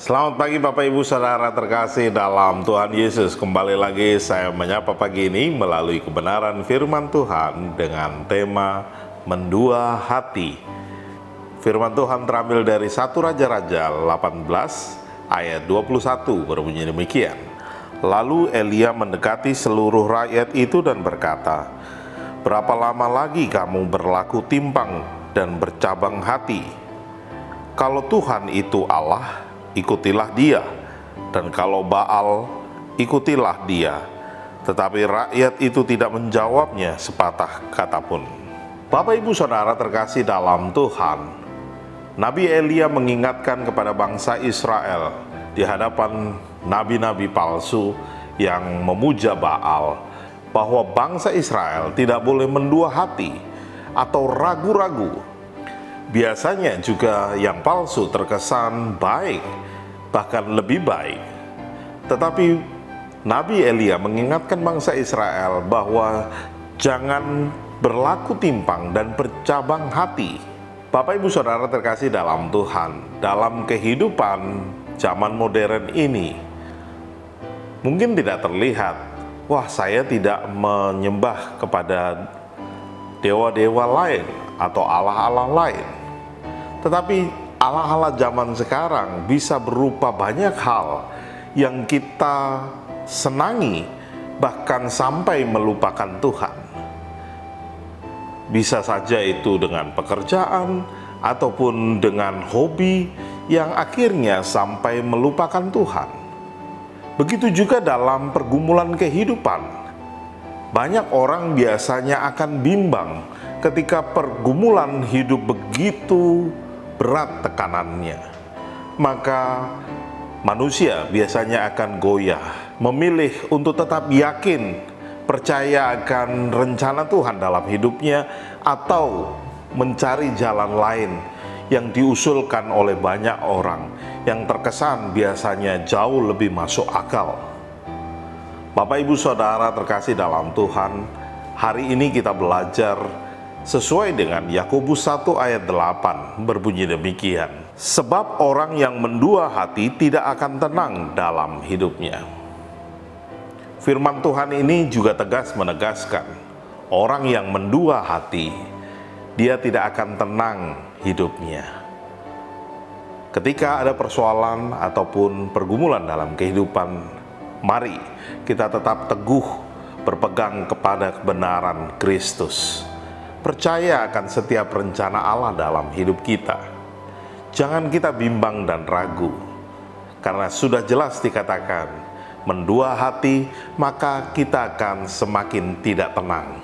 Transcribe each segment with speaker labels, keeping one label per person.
Speaker 1: Selamat pagi Bapak Ibu Saudara terkasih dalam Tuhan Yesus. Kembali lagi saya menyapa pagi ini melalui kebenaran firman Tuhan dengan tema Mendua Hati. Firman Tuhan terambil dari 1 Raja-Raja 18 ayat 21 berbunyi demikian. Lalu Elia mendekati seluruh rakyat itu dan berkata, "Berapa lama lagi kamu berlaku timpang dan bercabang hati? Kalau Tuhan itu Allah, ikutilah dia, dan kalau Baal, ikutilah dia." Tetapi rakyat itu tidak menjawabnya sepatah kata pun. Bapak Ibu Saudara terkasih dalam Tuhan, Nabi Elia mengingatkan kepada bangsa Israel di hadapan nabi-nabi palsu yang memuja Baal, bahwa bangsa Israel tidak boleh mendua hati atau ragu-ragu. Biasanya juga yang palsu terkesan baik, bahkan lebih baik. Tetapi Nabi Elia mengingatkan bangsa Israel bahwa jangan berlaku timpang dan bercabang hati. Bapak Ibu Saudara terkasih dalam Tuhan, dalam kehidupan zaman modern ini, mungkin tidak terlihat, wah saya tidak menyembah kepada dewa-dewa lain atau allah-allah lain. Tetapi Allah-Allah zaman sekarang bisa berupa banyak hal yang kita senangi, bahkan sampai melupakan Tuhan. Bisa saja itu dengan pekerjaan ataupun dengan hobi yang akhirnya sampai melupakan Tuhan. Begitu juga dalam pergumulan kehidupan. Banyak orang biasanya akan bimbang ketika pergumulan hidup begitu berat tekanannya. Maka manusia biasanya akan goyah, memilih untuk tetap yakin, percaya akan rencana Tuhan dalam hidupnya, atau mencari jalan lain yang diusulkan oleh banyak orang yang terkesan biasanya jauh lebih masuk akal. Bapak Ibu Saudara terkasih dalam Tuhan, hari ini kita belajar sesuai dengan Yakobus 1 ayat 8 berbunyi demikian. Sebab orang yang mendua hati tidak akan tenang dalam hidupnya. Firman Tuhan ini juga tegas menegaskan, orang yang mendua hati, dia tidak akan tenang hidupnya. Ketika ada persoalan ataupun pergumulan dalam kehidupan, mari kita tetap teguh berpegang kepada kebenaran Kristus. Percaya akan setiap rencana Allah dalam hidup kita. Jangan kita bimbang dan ragu, karena sudah jelas dikatakan, mendua hati, maka kita akan semakin tidak tenang.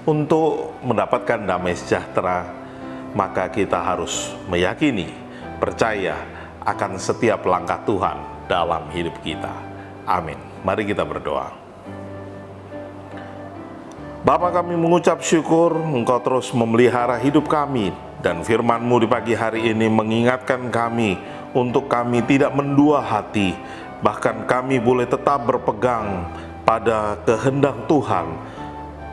Speaker 1: Untuk mendapatkan damai sejahtera, maka kita harus meyakini, percaya akan setiap langkah Tuhan dalam hidup kita. Amin. Mari kita berdoa. Bapa, kami mengucap syukur Engkau terus memelihara hidup kami, dan firman-Mu di pagi hari ini mengingatkan kami untuk kami tidak mendua hati, bahkan kami boleh tetap berpegang pada kehendak Tuhan.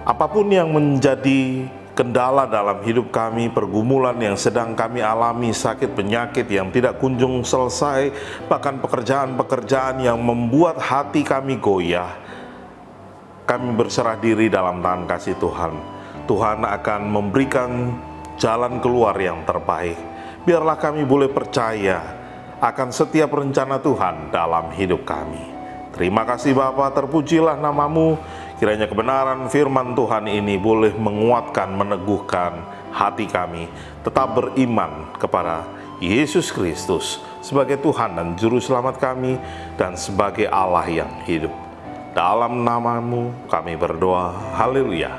Speaker 1: Apapun yang menjadi kendala dalam hidup kami, pergumulan yang sedang kami alami, sakit penyakit yang tidak kunjung selesai, bahkan pekerjaan-pekerjaan yang membuat hati kami goyah, kami berserah diri dalam tangan kasih Tuhan. Tuhan akan memberikan jalan keluar yang terbaik. Biarlah kami boleh percaya akan setiap rencana Tuhan dalam hidup kami. Terima kasih Bapa, terpujilah nama-Mu. Kiranya kebenaran firman Tuhan ini boleh menguatkan, meneguhkan hati kami, tetap beriman kepada Yesus Kristus sebagai Tuhan dan Juru Selamat kami, dan sebagai Allah yang hidup. Dalam nama-Mu kami berdoa, haleluya,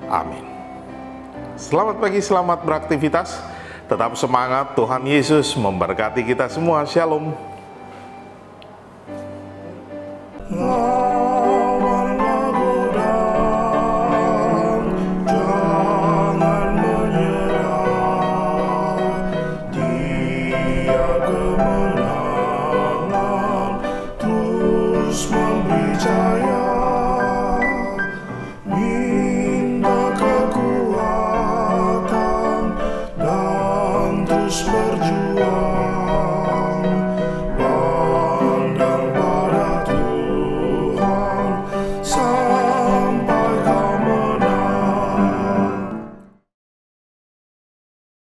Speaker 1: amin. Selamat pagi, selamat beraktivitas. Tetap semangat, Tuhan Yesus memberkati kita semua. Shalom.
Speaker 2: Lawanlah godaan, jangan menyerah. Dia kemenangan, terus memberi jaya. Minta kekuatan dan terus berjuang.